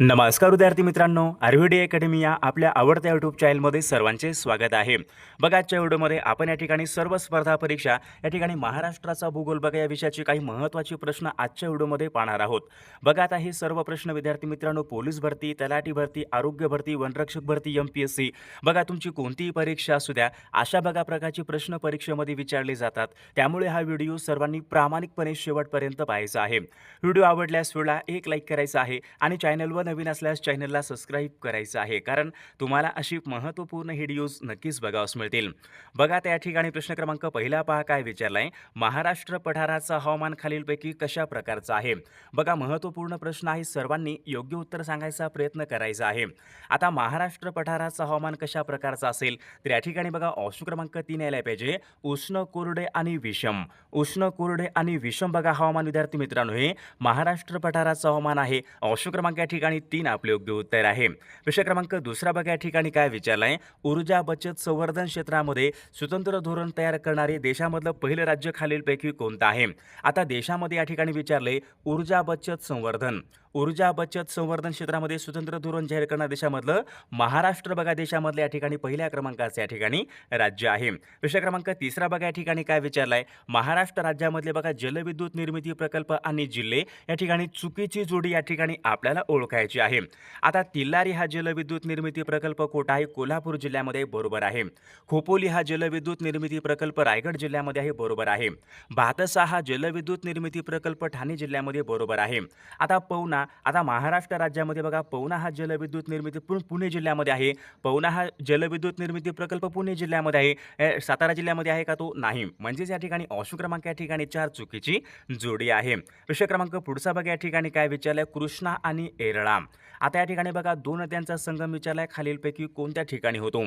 नमस्कार विद्यार्थी मित्रांनो, आयुर्वेद अकॅडमी या आपल्या आवडत्या यूट्यूब चॅनलमध्ये सर्वांचे स्वागत आहे। बघा, आजच्या व्हिडिओमध्ये आपण या ठिकाणी सर्व स्पर्धा परीक्षा या ठिकाणी महाराष्ट्राचा भूगोल बघा या विषयाची काही महत्त्वाची प्रश्न आजच्या व्हिडिओमध्ये पाहणार आहोत। बघा, आता हे सर्व प्रश्न विद्यार्थी मित्रांनो पोलीस भरती, तलाठी भरती, आरोग्य भरती, वनरक्षक भरती, MPSC बघा तुमची कोणतीही परीक्षा असू द्या, अशा बघा प्रकारची प्रश्न परीक्षेमध्ये विचारले जातात। त्यामुळे हा व्हिडिओ सर्वांनी प्रामाणिकपणे शेवटपर्यंत पाहायचा आहे। व्हिडिओ आवडल्यास व्हिडिओला एक लाईक करायचा आहे आणि चॅनलवर नवीन असल्यास चॅनलला सबस्क्राईब करायचं आहे, कारण तुम्हाला अशी महत्त्वपूर्ण व्हिडिओज नक्कीच बघावयास मिळतील। बघा, त्या ठिकाणी प्रश्न क्रमांक पहिला पहा काय विचारलाय, महाराष्ट्र पठाराचा हवामान खालीलपैकी कशा प्रकारचा आहे। बघा, महत्त्वपूर्ण प्रश्न आहे, सर्वांनी योग्य उत्तर सांगायचा प्रयत्न करायचा आहे। आता महाराष्ट्र पठाराचा हवामान कशा प्रकारचा असेल, तर या ठिकाणी बघा ऑप्शन क्रमांक 3 यायला पाहिजे, उष्ण, कोरडे आणि विषम। उष्ण, कोरडे आणि विषम बघा हवामान विद्यार्थी मित्रांनो हे महाराष्ट्र पठाराचं हवामान आहे। ऑप्शन क्रमांक या ठिकाणी 3 आपले योग्य उत्तर आहे। प्रश्न क्रमांक दुसरा बघा या ठिकाणी काय विचारलाय, ऊर्जा बचत संवर्धन क्षेत्रामध्ये स्वतंत्र धोरण तयार करणारे देशामधलं पहिलं राज्य खालीलपैकी कोणतं आहे। आता देशामध्ये या ठिकाणी विचारले ऊर्जा बचत संवर्धन, ऊर्जा बचत संवर्धन क्षेत्रामध्ये स्वतंत्र धोरण जाहीर करणाऱ्या देशामधलं महाराष्ट्र बघा देशामधलं या ठिकाणी पहिल्या क्रमांकाचं या ठिकाणी राज्य आहे। प्रश्न क्रमांक तिसरा बघा या ठिकाणी काय विचारलाय, महाराष्ट्र राज्यामधले बघा जलविद्युत निर्मिती प्रकल्प आणि जिल्हे या ठिकाणी चुकीची जोडी या ठिकाणी आपल्याला ओळखायची आहे। आता तिल्लारी हा जलविद्युत निर्मिती प्रकल्प कोठा आहे, कोल्हापूर जिल्ह्यामध्ये बरोबर आहे। खोपोली हा जलविद्युत निर्मिती प्रकल्प रायगड जिल्ह्यामध्ये आहे, बरोबर आहे। भातसा हा जलविद्युत निर्मिती प्रकल्प ठाणे जिल्ह्यामध्ये बरोबर आहे। आता पवना, आता महाराष्ट्र राज्यामध्ये बघा पवना हा जलविद्युत निर्मिती पुणे जिल्ह्यामध्ये आहे। पवना हा जलविद्युत निर्मिती प्रकल्प पुणे जिल्ह्यामध्ये आहे, सातारा जिल्ह्यामध्ये आहे का, तो नाही। म्हणजेच या ठिकाणी ऑप्शन क्रमांक या ठिकाणी 4 चुकीची जोडी आहे। प्रश्न क्रमांक पुढचा बघा या ठिकाणी काय विचारलंय, कृष्णा आणि एरळा। आता या ठिकाणी बघा दोन नद्यांचा संगम विचारलाय, खालीलपैकी कोणत्या ठिकाणी होतो।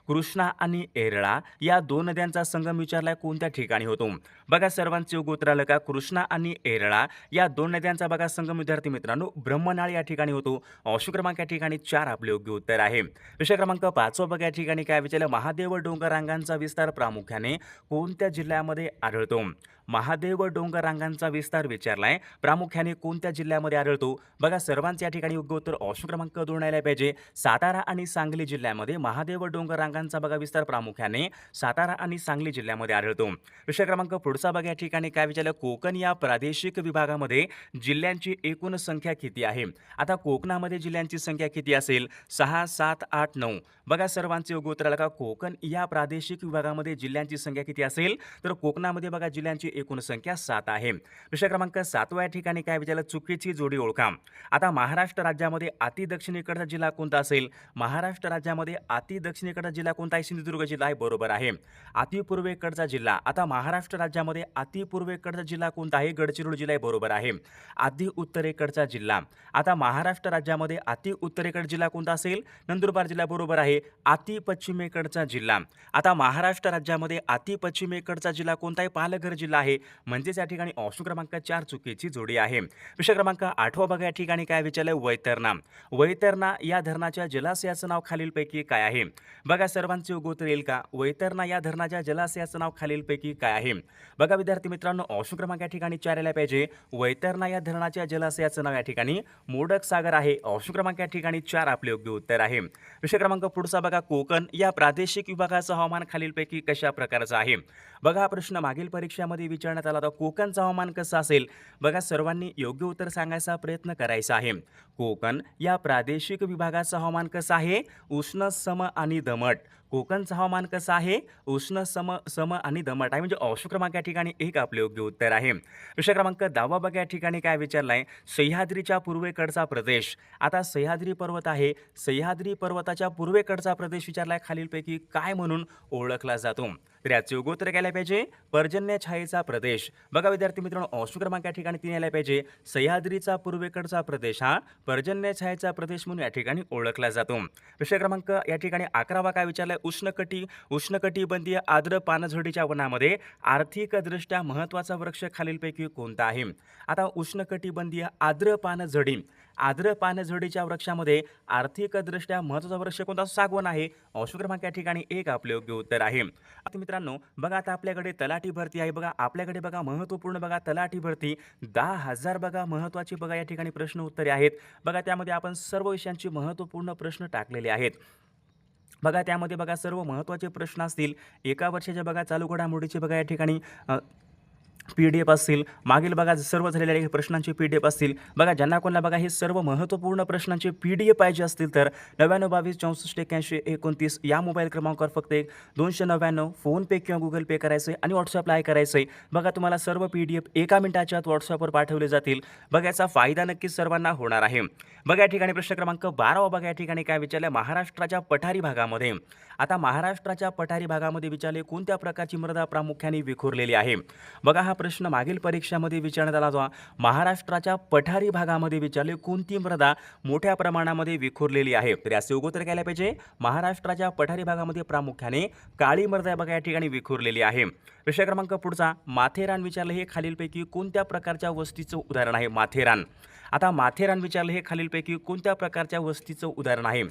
कृष्णा आणि एरळा या दोन नद्यांचा संगम विचारलाय, कोणत्या ठिकाणी होतो। बघा सर्वांचे योग्य उत्तर आलं का, कृष्णा आणि एरळा या दोन नद्यांचा बघा संगम विद्यार्थी मित्रांनो ब्रह्मनाळ या ठिकाणी होतो। ऑप्शन क्रमांक या ठिकाणी 4 आपले योग्य उत्तर आहे। प्रश्न क्रमांक 5 बघा या ठिकाणी काय विचारलं, महादेव डोंगर रांगांचा विस्तार प्रामुख्याने कोणत्या जिल्ह्यामध्ये आढळतो। महादेव डोंगर रांगांचा विस्तार विचारलाय, प्रामुख्याने कोणत्या जिल्ह्यामध्ये आढळतो। बघा सर्वांचे या ठिकाणी योग्य उत्तर ऑप्शन क्रमांक 2 यायला पाहिजे, सातारा आणि सांगली जिल्ह्यामध्ये महादेव डोंगर रांगांचा बघा विस्तार प्रामुख्याने सातारा आणि सांगली जिल्ह्यामध्ये आढळतो। प्रश्न क्रमांक पुढचा बघा या ठिकाणी काय विचारलं, कोकण या प्रादेशिक विभागामध्ये जिल्ह्यांची एकूण संख्या किती आहे। आता कोकणामध्ये जिल्ह्यांची संख्या किती असेल, 6, 7, 8, 9। बघा सर्वांचे योग्य उत्तर आलं का, कोकण या प्रादेशिक विभागामध्ये जिल्ह्यांची संख्या किती असेल, तर कोकणामध्ये बघा जिल्ह्यांची एकूण संख्या 7 आहे। प्रश्न क्रमांक 7 या ठिकाणी काय विचारलं, चुकीची जोडी ओळखा। आता महाराष्ट्र राज्यामध्ये अति दक्षिणेकडचा जिल्हा कोणता असेल, महाराष्ट्र राज्यामध्ये अति दक्षिणेकडचा जिल्हा कोणता आहे, सिंधुदुर्ग जिल्हा आहे, बरोबर आहे। अति पूर्वेकडचा जिल्हा, आता महाराष्ट्र राज्यामध्ये अति पूर्वेकडचा जिल्हा कोणता आहे, गडचिरोली जिल्हा आहे, बरोबर आहे। अति उत्तरेकडचा जिल्हा, आता महाराष्ट्र राज्यामध्ये अति उत्तरेकडचा जिल्हा कोणता असेल, नंदुरबार जिल्हा, बरोबर आहे। अति पश्चिमेकडचा जिल्हा, आता महाराष्ट्र राज्यामध्ये अति पश्चिमेकडचा जिल्हा कोणता आहे, पालघर जिल्हा आहे। म्हणजेच या ठिकाणी ऑप्शन क्रमांक 4 चुकीची जोडी आहे। प्रश्न क्रमांक 8 बघा या ठिकाणी काय विचारलंय, वैतरणा। वैतरणा या धरणाच्या जलाशयाचं नाव खालीलपैकी काय आहे। बघा सर्वांचे योग्य उत्तर येईल का, वैतरणा या धरणाच्या जलाशयाचं नाव खालीलपैकी काय आहे। बघा विद्यार्थी मित्रांनो ऑप्शन क्रमांक या ठिकाणी 4 यायला पाहिजे, वैतरणा या धरणाच्या जलाशयाचं नाव या ठिकाणी मोडक सागर आहे। ऑप्शन क्रमांक या ठिकाणी 4 आपले योग्य उत्तर आहे। प्रश्न क्रमांक पुढचा बघा, कोकण या प्रादेशिक विभागाचं हवामान खालीलपैकी कशा प्रकारचं आहे। बघा हा प्रश्न मागील परीक्षामध्ये विचारण्यात आला होता, कोकणचं हवामान कसं असेल। बघा सर्वांनी योग्य उत्तर सांगायचा प्रयत्न करायचा आहे। कोकण या प्रादेशिक विभागाचं हवामान कसं आहे, उष्ण, सम आणि दमट। कोकणचं हवामान कसं आहे, उष्ण, सम आणि दमट आहे। म्हणजे ऑप्शन क्रमांक या ठिकाणी 1 आपले योग्य उत्तर आहे। प्रश्न क्रमांक 10 बघा या ठिकाणी काय विचारलाय, सह्याद्रीच्या पूर्वेकडचा प्रदेश। आता सह्याद्री पर्वत आहे, सह्याद्री पर्वताच्या पूर्वेकडचा प्रदेश विचारलाय, खालीलपैकी काय म्हणून ओळखला जातो। तर याचे योग्य उत्तर घ्यायला पाहिजे, पर्जन्य छायेचा प्रदेश। बघा विद्यार्थी मित्रांनो ऑप्शन क्रमांक या ठिकाणी 3 यायला पाहिजे, सह्याद्रीचा पूर्वेकडचा प्रदेश हा पर्जन्य छायेचा प्रदेश म्हणून या ठिकाणी ओळखला जातो। प्रश्न क्रमांक या ठिकाणी 11 काय विचारलाय, उष्णकटिबंधीय आर्द्र पानझडीच्या वनामध्ये आर्थिकदृष्ट्या महत्त्वाचा वृक्ष खालीलपैकी कोणता आहे। आता उष्णकटिबंधीय आर्द्र पानझडी आर्द्र पानझडीच्या वृक्षामध्ये आर्थिकदृष्ट्या महत्त्वाचा वृक्ष कोणता? सागवान आहे. ऑप्शन क्रमांक या ठिकाणी एक आपले योग्य उत्तर आहे. आता मित्रांनो बघा, आता आपल्याकडे तलाठी भरती आहे. बघा आपल्याकडे बघा महत्त्वपूर्ण बघा तलाठी भरती 10,000 बघा महत्त्वाची बघा या ठिकाणी प्रश्न उत्तरे आहेत. बघा त्यामध्ये आपण सर्व विषयांची महत्त्वपूर्ण प्रश्न टाकलेले आहेत. बघा त्यामध्ये बघा सर्व महत्त्वाचे प्रश्न असतील. एका वर्षाच्या बघा चालू घडामोडीचे बघा या ठिकाणी PDF असतील. मागील बघा सर्व झालेल्या प्रश्नांचे PDF असतील. बघा ज्यांना कोणाला बघा हे सर्व महत्त्वपूर्ण प्रश्नांचे PDF पाहिजे असतील तर 99 22 64 81 29 या मोबाईल क्रमांकावर फक्त एक 299 फोनपे किंवा गुगल पे करायचं आहे आणि व्हॉट्सअपला आहे करायचं आहे. बघा तुम्हाला सर्व PDF एका मिनिटाच्या आत व्हॉट्सअपवर पाठवले जातील. बघा याचा फायदा नक्कीच सर्वांना होणार आहे. बघा या ठिकाणी प्रश्न क्रमांक 12 बघा या ठिकाणी काय विचारलं? महाराष्ट्राच्या पठारी भागामध्ये, आता महाराष्ट्राच्या पठारी भागामध्ये विचारले कोणत्या प्रकारची मृदा प्रामुख्याने विखुरलेली आहे? बघा हा प्रश्न मागील परीक्षामध्ये विचारण्यात आला होता. महाराष्ट्राच्या पठारी भागामध्ये विचारले कोणती मृदा मोठ्या प्रमाणामध्ये विखुरलेली आहे? तर याचे उत्तर काय पाहिजे? महाराष्ट्राच्या पठारी भागामध्ये प्रामुख्याने काळी मृदा बघा या ठिकाणी विखुरलेली आहे. विषय क्रमांक पुढचा माथेरान विचारले हे खालीलपैकी कोणत्या प्रकारच्या वस्तीचं उदाहरण आहे? माथेरान. आता माथेरान विचारले हे खालीलपैकी कोणत्या प्रकारच्या वस्तीचं उदाहरण आहे?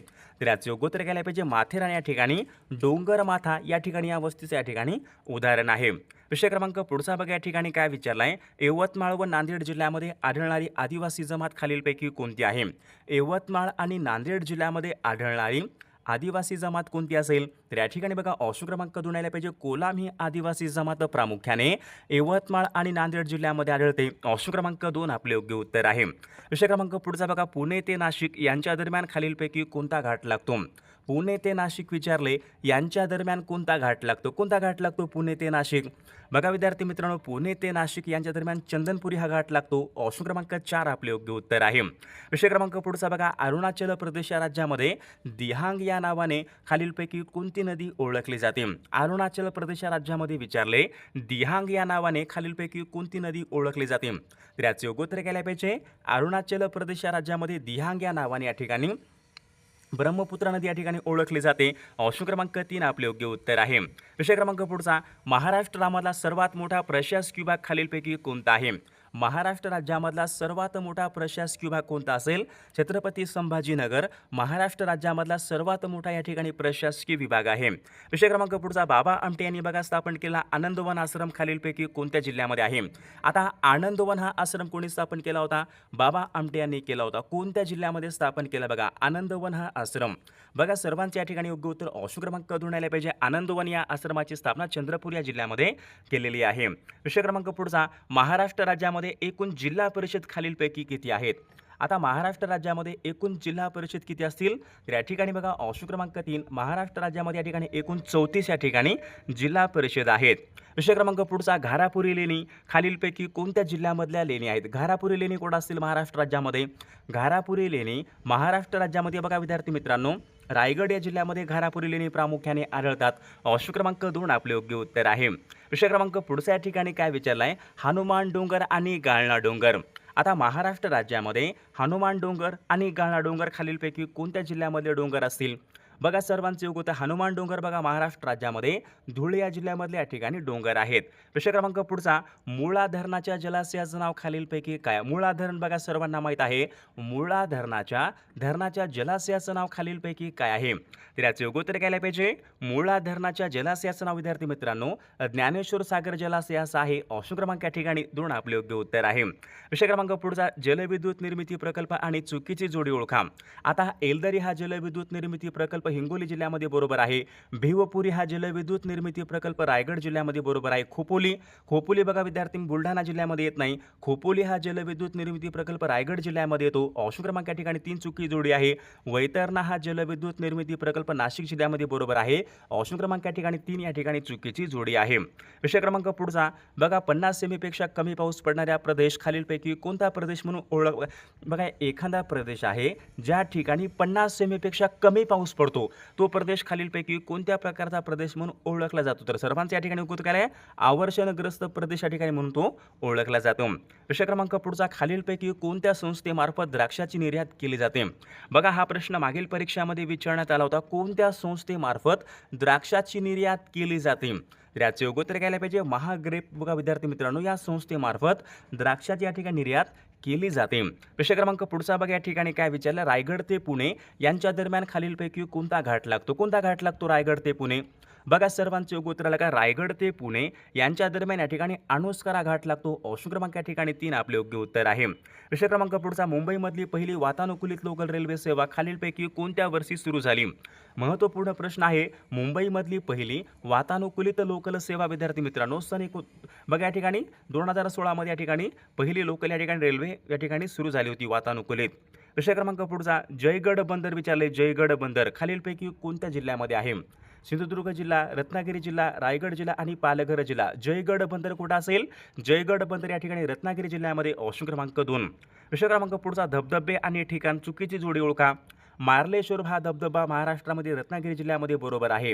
तर याचे उत्तर काय पाहिजे? माथेरान या ठिकाणी डोंगरमाथा या ठिकाणी या वस्तीचं या ठिकाणी उदाहरण आहे. विषय क्रमांक पुढचा बघा या ठिकाणी काय विचारला आहे? यवतमाळ व नांदेड जिल्ह्यामध्ये आढळणारी आदिवासी जमात खालीलपैकी कोणती आहे? यवतमाळ आणि नांदेड जिल्ह्यामध्ये आढळणारी आदिवासी जमात कोणती असेल? तर या ठिकाणी बघा ऑप्शन क्रमांक 2 यायला पाहिजे. कोलाम ही आदिवासी जमात प्रामुख्याने यवतमाळ आणि नांदेड जिल्ह्यामध्ये आढळते. ऑप्शन क्रमांक 2 आपले योग्य उत्तर आहे. विषय क्रमांक पुढचा बघा पुणे ते नाशिक यांच्या दरम्यान खालीलपैकी कोणता घाट लागतो? पुणे ते नाशिक विचारले यांच्या दरम्यान कोणता घाट लागतो? कोणता घाट लागतो पुणे ते नाशिक? बघा विद्यार्थी मित्रांनो पुणे ते नाशिक यांच्या दरम्यान चंदनपुरी हा घाट लागतो. ऑप्शन क्रमांक 4 आपले योग्य उत्तर आहे. विषय क्रमांक पुढचा बघा अरुणाचल प्रदेश या राज्यामध्ये दिहांग या नावाने खालीलपैकी कोणती नदी ओळखली जाते? अरुणाचल प्रदेश या राज्यामध्ये विचारले दिहांग या नावाने खालीलपैकी कोणती नदी ओळखली जाते? तर याचे योग्य उत्तर काय पाहिजे? अरुणाचल प्रदेश या राज्यामध्ये दिहांग या नावाने या ठिकाणी ब्रह्मपुत्रा नदी या ठिकाणी ओळखली जाते. ऑप्शन क्रमांक 3 आपले योग्य उत्तर आहे. विषय क्रमांक पुढचा महाराष्ट्रामधला सर्वात मोठा प्रशासकीय विभाग खालीलपैकी कोणता आहे? महाराष्ट्र राज्यामधला सर्वात मोठा प्रशासकीय विभाग कोणता असेल? छत्रपती संभाजीनगर महाराष्ट्र राज्यामधला सर्वात मोठा या ठिकाणी प्रशासकीय विभाग आहे. विषय क्रमांक पुढचा बाबा आमटे यांनी बघा स्थापन केला आनंदवन आश्रम खालीलपैकी कोणत्या जिल्ह्यामध्ये आहे? आता आनंदवन हा आश्रम कोणी स्थापन केला होता? बाबा आमटे यांनी केला होता. कोणत्या जिल्ह्यामध्ये स्थापन केला बघा आनंदवन हा आश्रम? बघा सर्वांच्या या ठिकाणी योग्य उत्तर ऑप्शन क्रमांक 2 यायला पाहिजे. आनंदवन या आश्रमाची स्थापना चंद्रपूर या जिल्ह्यामध्ये केलेली आहे. विषय क्रमांक पुढचा महाराष्ट्र राज्यामध्ये एकूण जिल्हा परिषद खालीलपैकी किती आहेत? आता महाराष्ट्र राज्यामध्ये एकूण जिल्हा परिषद किती असतील? तर या ठिकाणी बघा ऑप्शन क्रमांक 3 महाराष्ट्र राज्यामध्ये या ठिकाणी एकूण 34 या ठिकाणी जिल्हा परिषद आहेत. विषय क्रमांक पुढचा घारापुरी लेणी खालीलपैकी कोणत्या जिल्ह्यामधल्या लेणी आहेत? घारापुरी लेणी कोण असतील महाराष्ट्र राज्यामध्ये? घारापुरी लेणी महाराष्ट्र राज्यामध्ये बघा विद्यार्थी मित्रांनो रायगड या जिल्ह्यामध्ये घारापुरी लेणी प्रामुख्याने आढळतात. ऑप्शन क्रमांक 2 आपले योग्य उत्तर आहे. विषय क्रमांक पुढचा या ठिकाणी काय विचारला आहे? हनुमान डोंगर आणि गाळणा डोंगर. आता महाराष्ट्र राज्यामध्ये हनुमान डोंगर आणि गाळणा डोंगर खालीलपैकी कोणत्या जिल्ह्यामधले डोंगर असतील? बघा सर्वांचे योग्य उत्तर हनुमान डोंगर बघा महाराष्ट्र राज्यामध्ये धुळे या जिल्ह्यामधले या ठिकाणी डोंगर आहेत. विषय क्रमांक पुढचा मुळा धरणाच्या जलाशयाचं नाव खालीलपैकी काय? मुळा धरण बघा सर्वांना माहीत आहे. मुळा धरणाच्या जलाशयाचं नाव खालीलपैकी काय आहे? तर याचे योग्य उत्तर काय पाहिजे? मुळा धरणाच्या जलाशयाचं नाव विद्यार्थी मित्रांनो ज्ञानेश्वर सागर जलाशय असं आहे. ऑप्शन क्रमांक या ठिकाणी 2 आपले योग्य उत्तर आहे. विषय क्रमांक पुढचा जलविद्युत निर्मिती प्रकल्प आणि चुकीची जोडी ओळखा. आता एलदरी हा जलविद्युत निर्मिती प्रकल्प हिंगोली जिल्ह्यामध्ये बरोबर आहे. भिवपुरी हा जलविद्युत निर्मिती प्रकल्प रायगड जिल्ह्यामध्ये बरोबर आहे. खोपोली बघा विद्यार्थी बुलढाणा जिल्ह्यामध्ये येत नाही. खोपोली हा जलविद्युत निर्मिती प्रकल्प रायगड जिल्ह्यामध्ये येतो. ऑप्शन क्रमांक या ठिकाणी 3 चुकी जोडी आहे. वैतरणा हा जलविद्युत निर्मिती प्रकल्प नाशिक जिल्ह्यामध्ये बरोबर आहे. ऑप्शन क्रमांक या ठिकाणी 3 या ठिकाणी चुकीची जोडी आहे. विषय क्रमांक पुढचा बघा 50 सेमीपेक्षा कमी पाऊस पडणाऱ्या प्रदेश खालीलपैकी कोणता प्रदेश म्हणून ओळख? बघा एखादा प्रदेश आहे ज्या ठिकाणी 50 सेमीपेक्षा कमी पाऊस पडतो तो प्रदेश खालीलपैकी कोणत्या प्रकारचा प्रदेश म्हणून ओळखला जातो? तर सर्वांच्या या ठिकाणी उत्तर काय आहे? आवर्षणग्रस्त प्रदेश या ठिकाणी म्हणून तो ओळखला जातो. विषय क्रमांक पुढचा खालीलपैकी कोणत्या संस्थेमार्फत द्राक्षाची निर्यात केली जाते? बघा हा प्रश्न मागील परीक्षामध्ये विचारण्यात आला होता. कोणत्या संस्थेमार्फत द्राक्षाची निर्यात केली जाते? तर याचे योग्य उत्तर काय पाहिजे? महाग्रेप बघा विद्यार्थी मित्रांनो या संस्थेमार्फत द्राक्षाची या ठिकाणी निर्यात केली जाते? प्रश्न क्रमांक पुढचा बघा, या ठिकाणी काय विचारलं, रायगड ते पुणे यांच्या दरम्यान खालीलपैकी कोणता घाट लागतो? कोणता घाट लागतो रायगड ते पुणे? बघा सर्वांचे योग्य उत्तर आलं का, रायगड ते पुणे यांच्या दरम्यान या ठिकाणी अणुस्कारा घाट लागतो. ऑप्शन क्रमांक या ठिकाणी 3 आपले योग्य उत्तर आहे. प्रश्न क्रमांक पुढचा, मुंबईमधली पहिली वातानुकूलित लोकल रेल्वे सेवा खालीलपैकी कोणत्या वर्षी सुरू झाली? महत्त्वपूर्ण प्रश्न आहे. मुंबईमधली पहिली वातानुकूलित लोकल सेवा विद्यार्थी मित्रांनो बघा या ठिकाणी 2016 मध्ये या ठिकाणी पहिली लोकल या ठिकाणी रेल्वे या ठिकाणी सुरू झाली होती वातानुकूलित. प्रश्न क्रमांक पुढचा, जयगड बंदर विचारले, जयगड बंदर खालीलपैकी कोणत्या जिल्ह्यामध्ये आहे? सिंधुदुर्ग जिल्हा, रत्नागिरी जिल्हा, रायगड जिल्हा आणि पालघर जिल्हा. जयगड बंदर कुठं असेल? जयगड बंदर या ठिकाणी रत्नागिरी जिल्ह्यामध्ये. ऑप्शन क्रमांक 2. प्रश्न क्रमांक पुढचा, धबधबे आणि ठिकाण चुकीची जोडी ओळखा. मार्लेश्वर हा धबधबा महाराष्ट्रामध्ये रत्नागिरी जिल्ह्यामध्ये बरोबर आहे.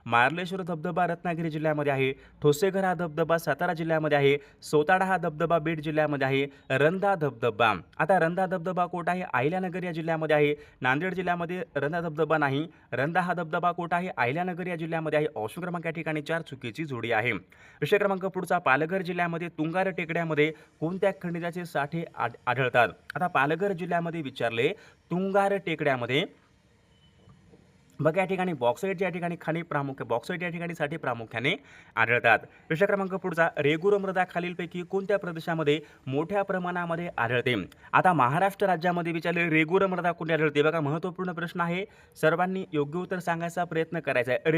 मार्लेश्वर धबधबा रत्नागिरी जिल्ह्यामध्ये आहे. ठोसेघर हा धबधबा सातारा जिल्ह्यामध्ये आहे. सोताडा हा धबधबा बीड जिल्ह्यामध्ये आहे. रंधा धबधबा, आता रंधा धबधबा कोट आहे? अहिल्यानगर या जिल्ह्यामध्ये आहे. नांदेड जिल्ह्यामध्ये रंधा धबधबा नाही. रंधा हा धबधबा कोट आहे? अहिल्यानगर या जिल्ह्यामध्ये आहे. ऑप्शन क्रमांक या ठिकाणी 4 चुकीची जोडी आहे. विषय क्रमांक पुढचा, पालघर जिल्ह्यामध्ये तुंगार टेकड्यामध्ये कोणत्या खनिजाचे साठे आढळतात? आता पालघर जिल्ह्यामध्ये विचारले, तुंगार टेकड्यामध्ये बघा या ठिकाणी बॉक्साईट या ठिकाणी बॉक्साईट या ठिकाणी साठी प्रामुख्याने आढळतात. प्रश्न क्रमांक पुढचा, रेगुर मृदा खालीलपैकी कोणत्या प्रदेशामध्ये मोठ्या प्रमाणामध्ये आढळते? आता महाराष्ट्र राज्यामध्ये विचारले रेगुर मृदा कुठे आढळते? बघा महत्त्वपूर्ण प्रश्न आहे, सर्वांनी योग्य उत्तर सांगायचा प्रयत्न करायचा आहे.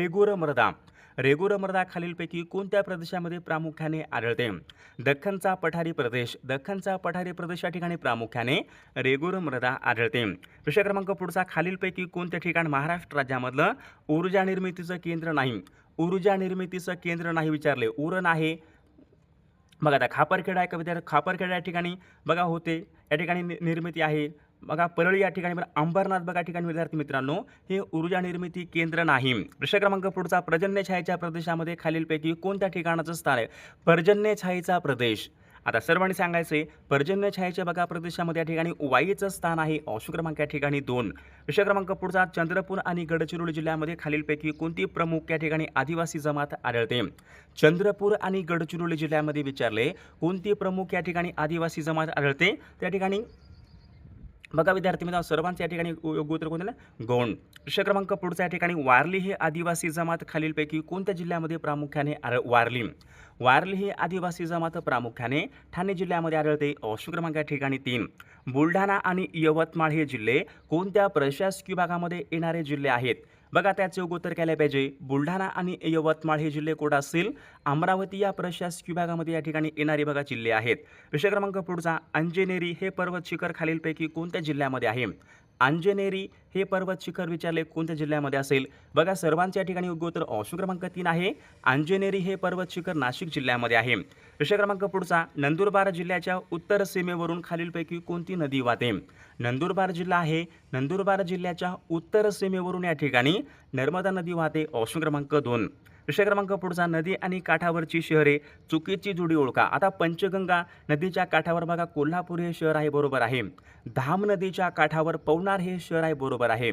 रेगुर मृदा खालीलपैकी कोणत्या प्रदेशामध्ये प्रामुख्याने आढळते? दख्खनचा पठारी प्रदेश या ठिकाणी प्रामुख्याने रेगुर मृदा आढळते. प्रश्न क्रमांक पुढचा, खालीलपैकी कोणत्या ठिकाण महाराष्ट्र राज्यामधलं ऊर्जा निर्मितीचं केंद्र नाही? विचारले. उरण आहे. बघा आता खापरखेडा आहे का विद्यार्थी? खापरखेडा या ठिकाणी बघा होते, या ठिकाणी निर्मिती आहे. बघा परळी या ठिकाणी, अंबरनाथ बघा ठिकाणी विद्यार्थी मित्रांनो हे ऊर्जा निर्मिती केंद्र नाही. प्रश्न क्रमांक पुढचा, पर्जन्यछायेच्या प्रदेशामध्ये खालीलपैकी कोणत्या ठिकाणाचं स्थान आहे? पर्जन्यछायेचा प्रदेश, आता सर्वांनी सांगायचे पर्जन्यछायेच्या बघा प्रदेशामध्ये या ठिकाणी वाईचं स्थान आहे. ऑप्शन क्रमांक या ठिकाणी 2. प्रश्न क्रमांक पुढचा, चंद्रपूर आणि गडचिरोली जिल्ह्यामध्ये खालीलपैकी कोणती प्रमुख या ठिकाणी आदिवासी जमात आढळते? चंद्रपूर आणि गडचिरोली जिल्ह्यामध्ये विचारले कोणती प्रमुख या ठिकाणी आदिवासी जमात आढळते? त्या ठिकाणी बघा विद्यार्थी मित्रांनो सर्वांचे या ठिकाणी योग्य उत्तर कोणतं? गौंड. प्रश्न क्रमांक पुढचा, या ठिकाणी वारली ही आदिवासी जमात खालीलपैकी कोणत्या जिल्ह्यामध्ये प्रामुख्याने वारली ही आदिवासी जमात प्रामुख्याने ठाणे जिल्ह्यामध्ये आढळते. ऑप्शन क्रमांक या ठिकाणी 3. बुलढाणा आणि यवतमाळ हे जिल्हे कोणत्या प्रशासकीय विभागामध्ये येणारे जिल्हे आहेत? बघा त्याचे योग्य उत्तर केले पाहिजे. बुलढाणा आणि यवतमाळ हे जिल्हे कुठं असतील? अमरावती या प्रशासकीय विभागामध्ये या ठिकाणी येणारे बघा जिल्हे आहेत. विषय क्रमांक पुढचा, अंजनेरी हे पर्वत शिखर खालीलपैकी कोणत्या जिल्ह्यामध्ये आहे? अंजनेरी हे पर्वत शिखर विचारले कोणत्या जिल्ह्यामध्ये असेल? बघा सर्वांच्या या ठिकाणी योग्य उत्तर ऑप्शन क्रमांक 3 आहे. अंजनेरी हे पर्वत शिखर नाशिक जिल्ह्यामध्ये आहे. विषय क्रमांक पुढचा, नंदुरबार जिल्ह्याच्या उत्तर सीमेवरून खालीलपैकी कोणती नदी वाहते? नंदुरबार जिल्हा आहे. नंदुरबार जिल्ह्याच्या उत्तर सीमेवरून या ठिकाणी नर्मदा नदी वाहते. ऑप्शन क्रमांक 2. विषय क्रमांक पुढचा, नदी आणि काठावरची शहरे चुकीची जोडी ओळखा. आता पंचगंगा नदीच्या काठावर बघा कोल्हापूर हे शहर आहे, बरोबर आहे. धाम नदीच्या काठावर पवनार हे शहर आहे, बरोबर आहे.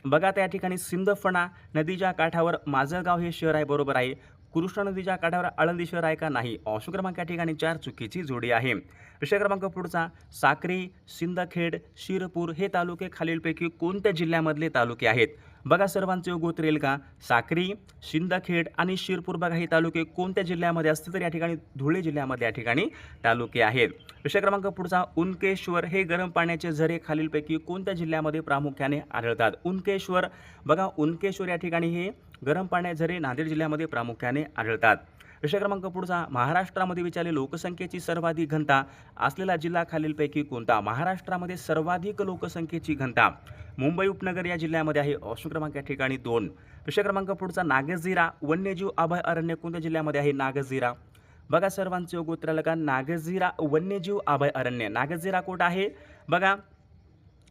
बघा त्या ठिकाणी सिंदफणा नदीच्या काठावर माझगाव हे शहर आहे, बरोबर आहे. कृष्णा नदीच्या काठावर आळंदी शहर आहे का? नाही. ऑप्शन क्रमांक या ठिकाणी 4 चुकीची जोडी आहे. विषय क्रमांक पुढचा, साक्री, सिंदखेड, शिरपूर हे तालुके खालीलपैकी कोणत्या जिल्ह्यामधले तालुके आहेत? बघा सर्वांचे योग्य उत्तर येईल का? साक्री, सिंदखेड आणि शिरपूर बघा हे तालुके कोणत्या जिल्ह्यामध्ये असतील? तर या ठिकाणी धुळे जिल्ह्यामध्ये या ठिकाणी तालुके आहेत. विषय क्रमांक पुढचा, उनकेश्वर हे गरम पाण्याचे झरे खालीलपैकी कोणत्या जिल्ह्यामध्ये प्रामुख्याने आढळतात? उनकेश्वर बघा उनकेश्वर या ठिकाणी हे गरम पाण्याचे झरे नांदेड जिल्ह्यामध्ये प्रामुख्याने आढळतात. विषय क्रमांक पुढचा, महाराष्ट्रामध्ये विचारले लोकसंख्येची सर्वाधिक घनता असलेला जिल्हा खालीलपैकी कोणता? महाराष्ट्रामध्ये सर्वाधिक लोकसंख्येची घनता मुंबई उपनगर या जिल्ह्यामध्ये आहे. ऑप्शन क्रमांक या ठिकाणी 2. विषय क्रमांक पुढचा, नागझिरा वन्यजीव अभयारण्य कोणत्या जिल्ह्यामध्ये आहे? नागझिरा बघा सर्वांचे योग्य उत्तर आलं का? नागझिरा वन्यजीव अभयारण्य. नागझिरा कोट आहे बघा,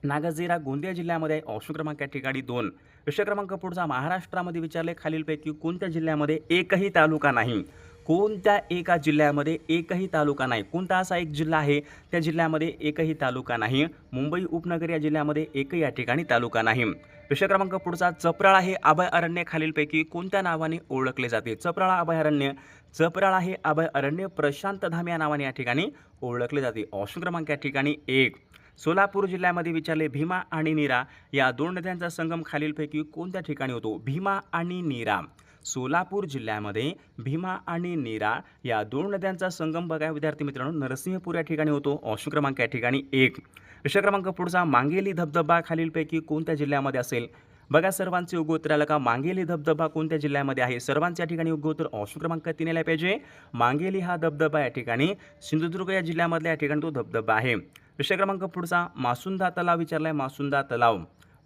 नागझिरा गोंदिया जिल्ह्यामध्ये आहे. ऑप्शन क्रमांक या ठिकाणी 2. विषय क्रमांक पुढचा, महाराष्ट्रामध्ये विचारले खालीलपैकी कोणत्या जिल्ह्यामध्ये एकही तालुका नाही? कोणत्या एका जिल्ह्यामध्ये एकही तालुका नाही? कोणता असा एक जिल्हा आहे त्या जिल्ह्यामध्ये एकही तालुका नाही? मुंबई उपनगर या जिल्ह्यामध्ये एकही या ठिकाणी तालुका नाही. विषय क्रमांक पुढचा, चपराळा हे अभयारण्य खालीलपैकी कोणत्या नावाने ओळखले जाते? चपराळा अभयारण्य, चपराळा हे अभयारण्य प्रशांतधाम या नावाने या ठिकाणी ओळखले जाते. ऑप्शन क्रमांक या ठिकाणी 1. सोलापूर जिल्ह्यामध्ये विचारले, भीमा आणि नीरा या दोन नद्यांचा संगम खालीलपैकी कोणत्या ठिकाणी होतो? भीमा आणि नीरा. सोलापूर जिल्ह्यामध्ये भीमा आणि नीरा या दोन नद्यांचा संगम बघा विद्यार्थी मित्रांनो नरसिंहपूर या ठिकाणी होतो. ऑप्शन क्रमांक या ठिकाणी 1. विषय क्रमांक पुढचा, मांगेली धबधबा खालीलपैकी कोणत्या जिल्ह्यामध्ये असेल? बघा सर्वांचे योग्य उत्तर आलं का? मांगेली धबधबा कोणत्या जिल्ह्यामध्ये आहे? सर्वांच्या ठिकाणी योग्य उत्तर ऑप्शन क्रमांक 3 यायला पाहिजे. मांगेली हा धबधबा या ठिकाणी सिंधुदुर्ग या जिल्ह्यामधल्या या ठिकाणी तो धबधबा आहे. विषय क्रमांक पुढचा, मासुंदा तलाव विचारलाय. मासुंदा तलाव,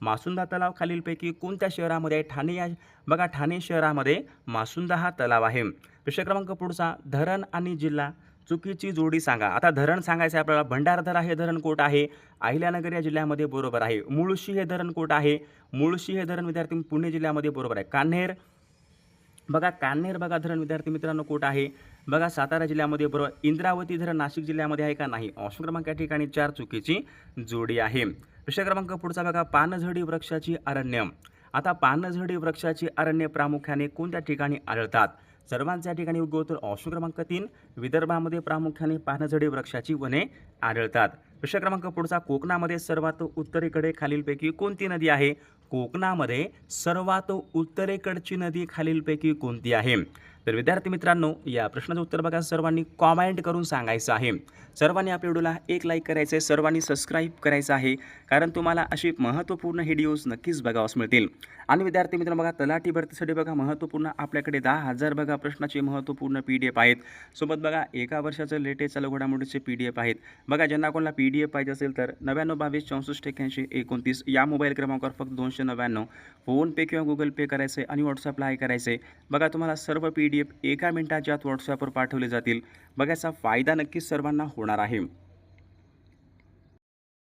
मासुंदा तलाव खालीलपैकी कोणत्या शहरामध्ये आहे? ठाणे या बघा ठाणे शहरामध्ये मासुंदा हा तलाव आहे. विषय क्रमांक पुढचा, धरण आणि जिल्हा चुकीची जोडी सांगा. आता धरण सांगायचं आहे आपल्याला. भंडारदरा हे धरण कोट आहे? अहिल्यानगर या जिल्ह्यामध्ये बरोबर आहे. मुळशी हे धरण कोट आहे? मुळशी हे धरण विद्यार्थी पुणे जिल्ह्यामध्ये बरोबर आहे. कान्हेर बघा कान्हेर बघा धरण विद्यार्थी मित्रांनो कोट आहे? बघा सातारा जिल्ह्यामध्ये बरोबर. इंद्रावती धरण नाशिक जिल्ह्यामध्ये आहे का? नाही. ऑप्शन क्रमांक या ठिकाणी 4 चुकीची जोडी आहे. विषय क्रमांक पुढचा बघा, पानझडी वृक्षाची अरण्य. आता पानझडी वृक्षाची अरण्य प्रामुख्याने कोणत्या ठिकाणी आढळतात? सर्वांच्या ठिकाणी योग्य उत्तर ऑप्शन क्रमांक 3. विदर्भामध्ये प्रामुख्याने पानझडी वृक्षाची वने आढळतात. विषय क्रमांक पुढचा, कोकणामध्ये सर्वात उत्तरेकडे खालीलपैकी कोणती नदी आहे? कोकणामध्ये सर्वात उत्तरेकडची नदी खालीलपैकी कोणती आहे? तर विद्यार्थी मित्रांनो या प्रश्नाचं उत्तर बघा सर्वांनी कॉमेंट करून सांगायचं आहे. सर्वांनी आपल्या व्हिडिओला एक लाईक करायचं आहे. सर्वांनी सबस्क्राईब करायचं आहे, कारण तुम्हाला अशी महत्त्वपूर्ण व्हिडिओज नक्कीच बघावयास मिळतील. आणि विद्यार्थी मित्रांनो बघा तलाठी भरतीसाठी बघा महत्त्वपूर्ण आपल्याकडे 10,000 बघा प्रश्नाचे महत्त्वपूर्ण PDF आहेत. सोबत बघा एका वर्षाचं लेटेस्ट चालू घडामोडीचे PDF आहेत. बघा ज्यांना कोणाला PDF पाहिजे असेल तर 9922 64 81 29 या मोबाईल क्रमांकावर फक्त 299 फोनपे किंवा गुगल पे करायचं आहे आणि व्हॉट्सअपला आहे करायचं आहे. बघा तुम्हाला सर्व PDF एका मिनिटाच्या आत व्हॉट्सअपवर पाठवले जातील. बघा याचा फायदा नक्कीच सर्वांना होणार आहे.